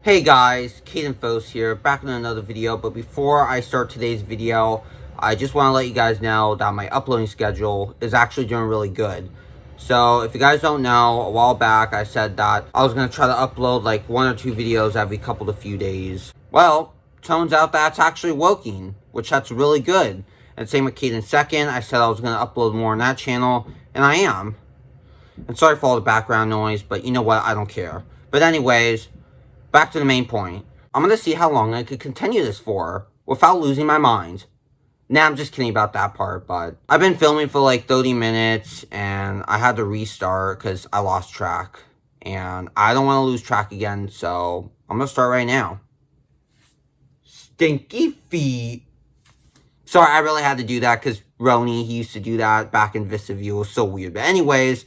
Hey guys, Caden Fos here, back with another video. But before I start today's video, I just want to let you guys know that my uploading schedule is actually doing really good. So if you guys don't know, a while back I said that I was going to try to upload like 1 or 2 videos every couple to few days. Well, turns out that's actually working, which that's really good. And same with Caden Second, I said I was going to upload more on that channel, and I am. And sorry for all the background noise, but you know what, I don't care. But anyways, back to the main point. I'm going to see how long I could continue this for without losing my mind. Nah, I'm just kidding about that part, but I've been filming for like 30 minutes and I had to restart because I lost track. And I don't want to lose track again, so I'm going to start right now. Stinky feet. Sorry, I really had to do that because Roni, he used to do that back in VistaView. It was so weird. But anyways,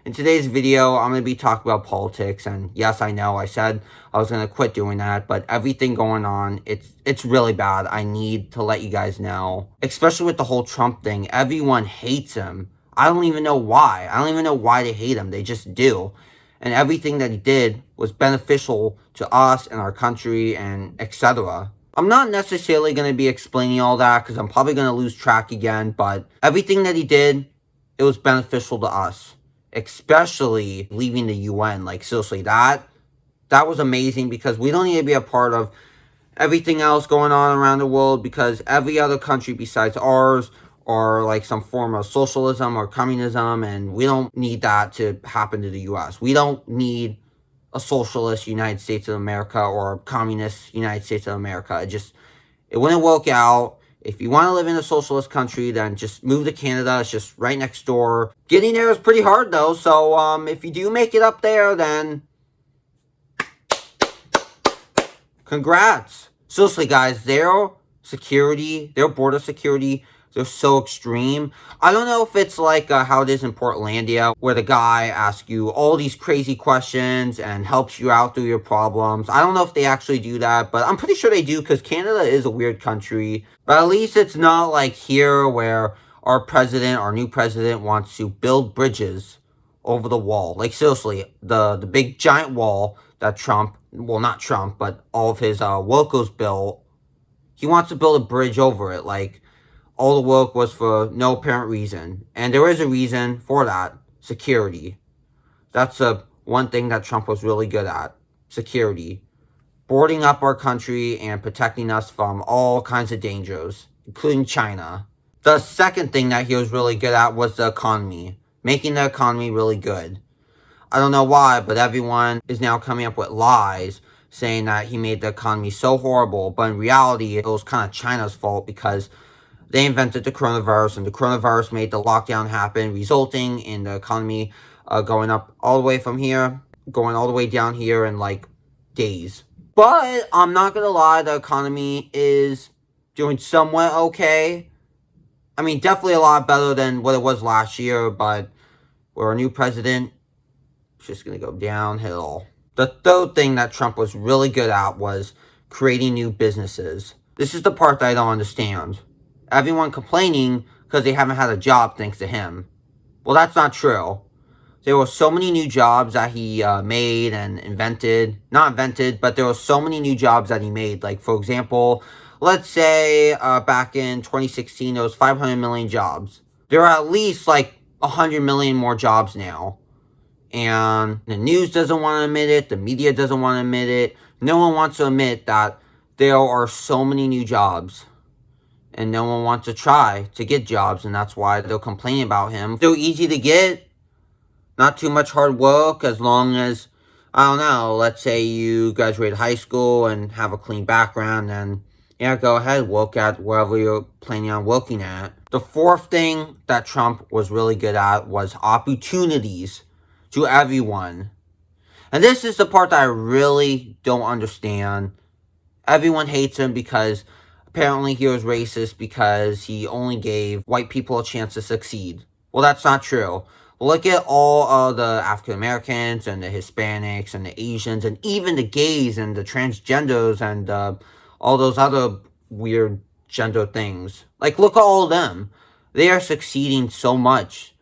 in today's video, I'm going to be talking about politics, and yes, I know I said I was going to quit doing that, but everything going on, it's really bad. I need to let you guys know, especially with the whole Trump thing. Everyone hates him. I don't even know why. I don't even know why they hate him. They just do. And everything that he did was beneficial to us and our country and etc. I'm not necessarily going to be explaining all that because I'm probably going to lose track again, but everything that he did, it was beneficial to us. Especially leaving the UN. Like, seriously, that was amazing because we don't need to be a part of everything else going on around the world because every other country besides ours are like some form of socialism or communism, and we don't need that to happen to the US. We don't need a socialist United States of America or a communist United States of America. It wouldn't work out. If you want to live in a socialist country, then just move to Canada. It's just right next door. Getting there is pretty hard, though. So, if you do make it up there, then congrats. Seriously, guys, their border security, they're so extreme. I don't know if it's like how it is in Portlandia, where the guy asks you all these crazy questions and helps you out through your problems. I don't know if they actually do that, but I'm pretty sure they do because Canada is a weird country. But at least it's not like here where our new president wants to build bridges over the wall. Like, seriously, the big giant wall that Trump, well, not Trump, but all of his workers built, he wants to build a bridge over it. Like, all the work was for no apparent reason. And there is a reason for that. Security. That's one thing that Trump was really good at. Security. Boarding up our country and protecting us from all kinds of dangers, including China. The second thing that he was really good at was the economy. Making the economy really good. I don't know why, but everyone is now coming up with lies saying that he made the economy so horrible. But in reality, it was kind of China's fault because they invented the coronavirus, and the coronavirus made the lockdown happen, resulting in the economy going up all the way from here, going all the way down here in like days. But I'm not going to lie, the economy is doing somewhat okay. I mean, definitely a lot better than what it was last year, but we're a new president. It's just going to go downhill. The third thing that Trump was really good at was creating new businesses. This is the part that I don't understand. Everyone complaining because they haven't had a job thanks to him. Well, that's not true. There were so many new jobs that he made and invented. Not invented, but there were so many new jobs that he made. Like, for example, let's say back in 2016, there was 500 million jobs. There are at least like 100 million more jobs now. And the news doesn't want to admit it. The media doesn't want to admit it. No one wants to admit that there are so many new jobs. And no one wants to try to get jobs, and that's why they're complaining about him. They're easy to get, not too much hard work, as long as, I don't know, let's say you graduate high school and have a clean background, and yeah, go ahead, work at wherever you're planning on working at. The fourth thing that Trump was really good at was opportunities to everyone. And this is the part that I really don't understand. Everyone hates him because apparently he was racist because he only gave white people a chance to succeed. Well, that's not true. Look at all of the African Americans and the Hispanics and the Asians and even the gays and the transgenders and all those other weird gender things. Like, look at all of them. They are succeeding so much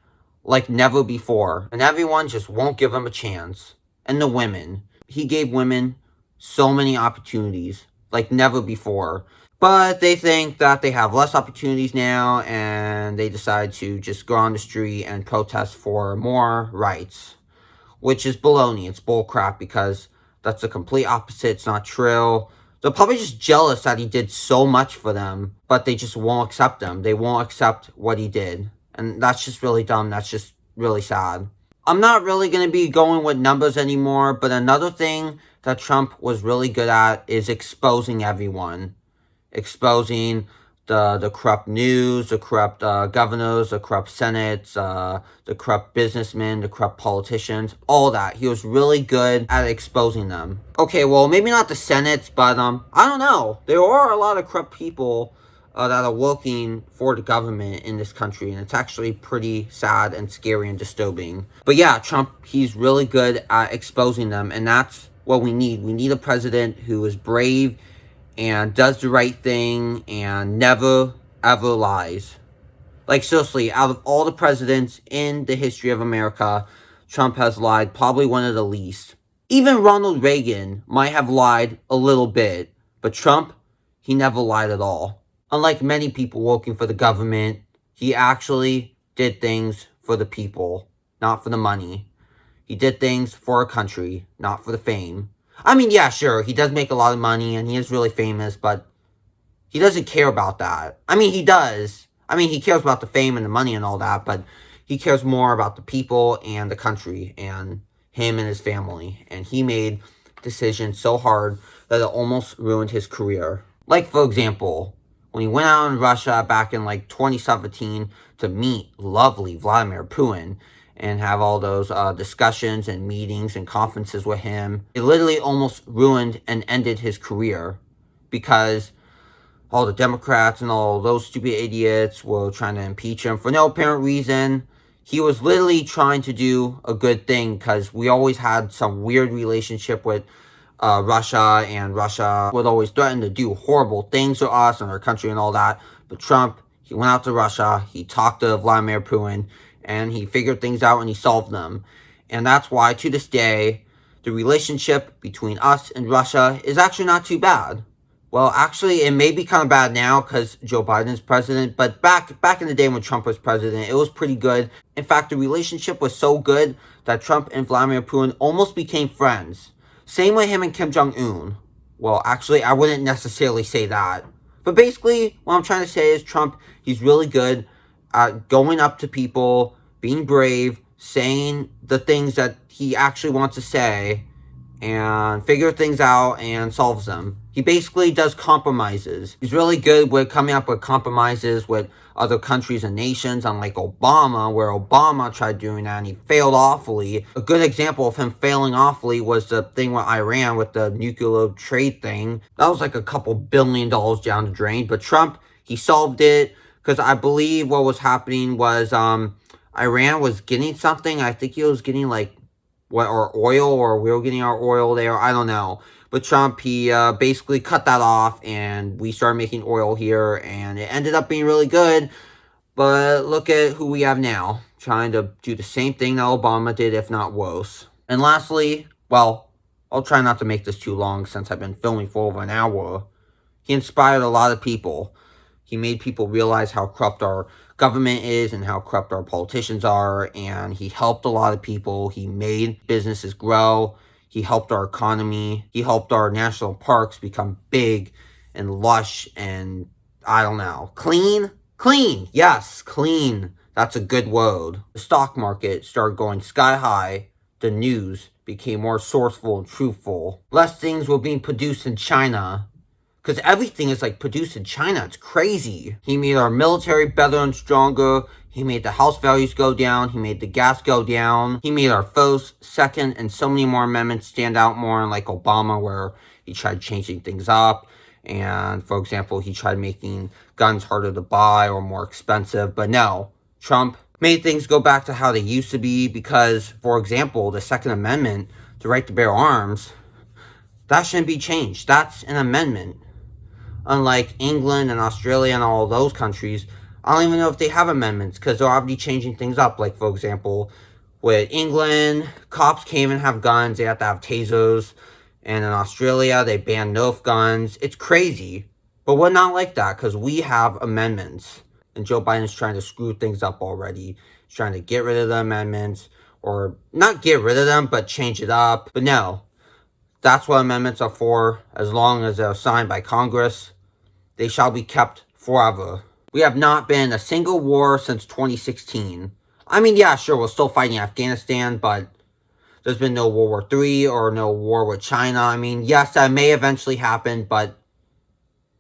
like never before. And everyone just won't give them a chance. And the women. He gave women so many opportunities like never before. But they think that they have less opportunities now, and they decide to just go on the street and protest for more rights, which is baloney. It's bullcrap because that's the complete opposite. It's not true. They're probably just jealous that he did so much for them, but they just won't accept him. They won't accept what he did. And that's just really dumb. That's just really sad. I'm not really going to be going with numbers anymore, but another thing that Trump was really good at is exposing everyone. Exposing the corrupt news, the corrupt governors, the corrupt senates, the corrupt businessmen, the corrupt politicians, all that. He was really good at exposing them. Okay, well, maybe not the senates, but I don't know. There are a lot of corrupt people that are working for the government in this country, and it's actually pretty sad and scary and disturbing. But yeah, Trump, he's really good at exposing them, and that's what we need. We need a president who is brave and does the right thing and never, ever lies. Like, seriously, out of all the presidents in the history of America, Trump has lied probably one of the least. Even Ronald Reagan might have lied a little bit, but Trump, he never lied at all. Unlike many people working for the government, he actually did things for the people, not for the money. He did things for a country, not for the fame. I mean, yeah, sure, he does make a lot of money and he is really famous, but he doesn't care about that. I mean, he does. I mean, he cares about the fame and the money and all that, but he cares more about the people and the country and him and his family. And he made decisions so hard that it almost ruined his career. Like, for example, when he went out in Russia back in like 2017 to meet lovely Vladimir Putin, and have all those discussions and meetings and conferences with him. It literally almost ruined and ended his career because all the Democrats and all those stupid idiots were trying to impeach him for no apparent reason. He was literally trying to do a good thing because we always had some weird relationship with Russia, and Russia would always threaten to do horrible things to us and our country and all that. But Trump, he went out to Russia, he talked to Vladimir Putin, and he figured things out and he solved them. And that's why, to this day, the relationship between us and Russia is actually not too bad. Well, actually, it may be kind of bad now because Joe Biden's president, but back in the day when Trump was president, it was pretty good. In fact, the relationship was so good that Trump and Vladimir Putin almost became friends. Same with him and Kim Jong-un. Well, actually, I wouldn't necessarily say that. But basically, what I'm trying to say is Trump, he's really good at going up to people, being brave, saying the things that he actually wants to say, and figure things out and solves them. He basically does compromises. He's really good with coming up with compromises with other countries and nations, unlike Obama, where Obama tried doing that and he failed awfully. A good example of him failing awfully was the thing with Iran with the nuclear trade thing. That was like a couple $1 billion down the drain, but Trump, he solved it, because I believe what was happening was Iran was getting something. I think he was getting like or oil, or we were getting our oil there. I don't know. But Trump, he basically cut that off, and we started making oil here, and it ended up being really good. But look at who we have now, trying to do the same thing that Obama did, if not worse. And lastly, well, I'll try not to make this too long since I've been filming for over an hour. He inspired a lot of people. He made people realize how corrupt our government is and how corrupt our politicians are, and he helped a lot of people. He made businesses grow. He helped our economy. He helped our national parks become big and lush and, I don't know, clean? Clean! Yes, clean. That's a good word. The stock market started going sky high. The news became more sourceful and truthful. Less things were being produced in China, because everything is like produced in China. It's crazy. He made our military better and stronger. He made the house values go down. He made the gas go down. He made our first, second, and so many more amendments stand out more, unlike Obama, where he tried changing things up. And, for example, he tried making guns harder to buy or more expensive. But no, Trump made things go back to how they used to be because, for example, the Second Amendment, the right to bear arms, that shouldn't be changed. That's an amendment. Unlike England and Australia and all those countries, I don't even know if they have amendments because they're already changing things up. Like, for example, with England, cops can't even have guns. They have to have tasers. And in Australia, they banned Nerf guns. It's crazy. But we're not like that because we have amendments. And Joe Biden's trying to screw things up already. He's trying to get rid of the amendments. Or not get rid of them, but change it up. But no. That's what amendments are for. As long as they're signed by Congress, they shall be kept forever. We have not been in a single war since 2016. I mean, yeah, sure, we're still fighting Afghanistan, but there's been no World War III or no war with China. I mean, yes, that may eventually happen, but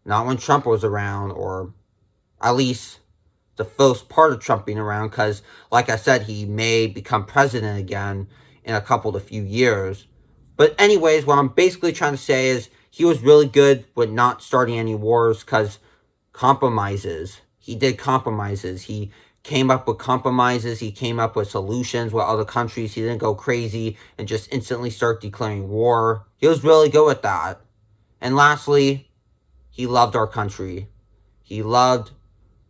not when Trump was around, or at least the first part of Trump being around, because, like I said, he may become president again in a couple to few years. But anyways, what I'm basically trying to say is he was really good with not starting any wars, because compromises. He did compromises. He came up with compromises. He came up with solutions with other countries. He didn't go crazy and just instantly start declaring war. He was really good with that. And lastly, he loved our country. He loved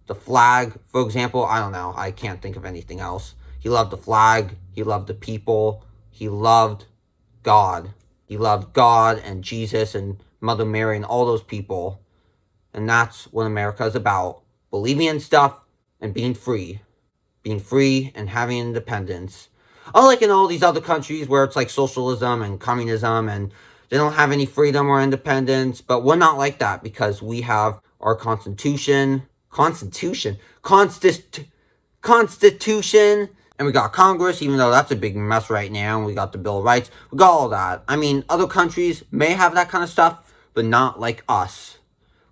the flag, for example. I don't know. I can't think of anything else. He loved the flag. He loved the people. He loved God. He loved God and Jesus and Mother Mary and all those people. And that's what America is about. Believing in stuff and being free. Being free and having independence. Unlike in all these other countries where it's like socialism and communism and they don't have any freedom or independence. But we're not like that because we have our Constitution. Constitution. And we got Congress, even though that's a big mess right now. And we got the Bill of Rights. We got all that. I mean, other countries may have that kind of stuff, but not like us.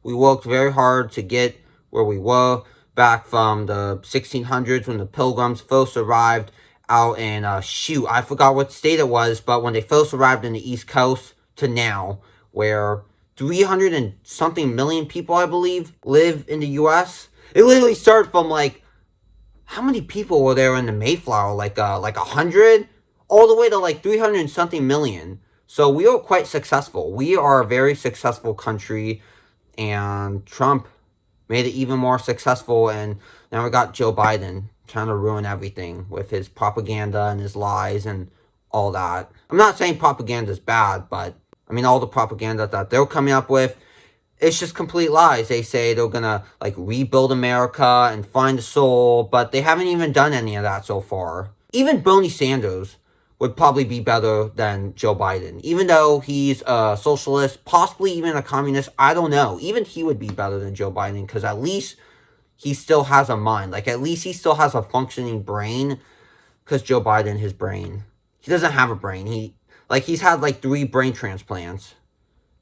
We worked very hard to get where we were back from the 1600s when the Pilgrims first arrived out in, I forgot what state it was, but when they first arrived in the East Coast to now, where 300 and something million people, I believe, live in the U.S. It literally started from, like, how many people were there in the Mayflower? Like 100? All the way to, like, 300 and something million. So we are quite successful. We are a very successful country. And Trump made it even more successful. And now we got Joe Biden trying to ruin everything with his propaganda and his lies and all that. I'm not saying propaganda is bad, but I mean, all the propaganda that they're coming up with, it's just complete lies. They say they're gonna, like, rebuild America and find the soul, but they haven't even done any of that so far. Even Bernie Sanders would probably be better than Joe Biden. Even though he's a socialist, possibly even a communist, I don't know. Even he would be better than Joe Biden, because at least he still has a mind. Like, at least he still has a functioning brain, because Joe Biden, his brain, he doesn't have a brain. He's had, like, 3 brain transplants.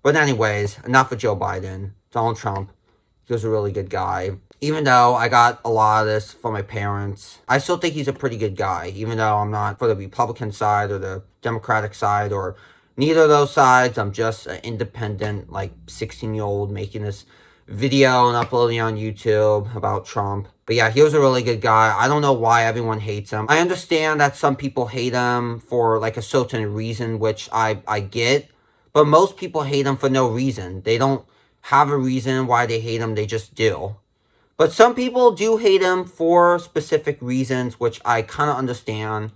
But anyways, enough of Joe Biden. Donald Trump, he was a really good guy. Even though I got a lot of this from my parents, I still think he's a pretty good guy. Even though I'm not for the Republican side or the Democratic side or neither of those sides. I'm just an independent, like, 16-year-old making this video and uploading on YouTube about Trump. But yeah, he was a really good guy. I don't know why everyone hates him. I understand that some people hate him for, like, a certain reason, which I get. But most people hate him for no reason. They don't have a reason why they hate him. They just do. But some people do hate him for specific reasons, which I kind of understand.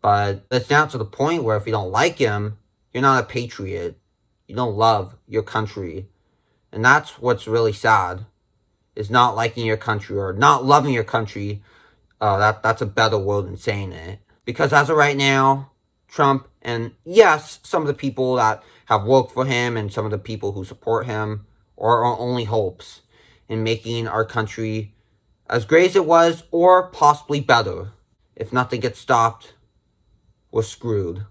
But it's not to the point where if you don't like him, you're not a patriot. You don't love your country. And that's what's really sad, is not liking your country or not loving your country. That's a better word than saying it. Because as of right now, Trump, and yes, some of the people that have worked for him and some of the people who support him are our only hopes in making our country as great as it was, or possibly better. If nothing gets stopped, we're screwed.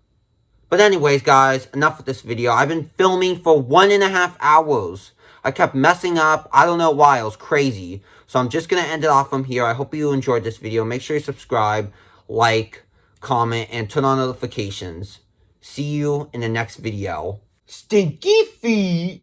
But anyways, guys, enough with this video. I've been filming for 1.5 hours. I kept messing up. I don't know why. It was crazy. So I'm just going to end it off from here. I hope you enjoyed this video. Make sure you subscribe, like, comment, and turn on notifications. See you in the next video. Stinky feet!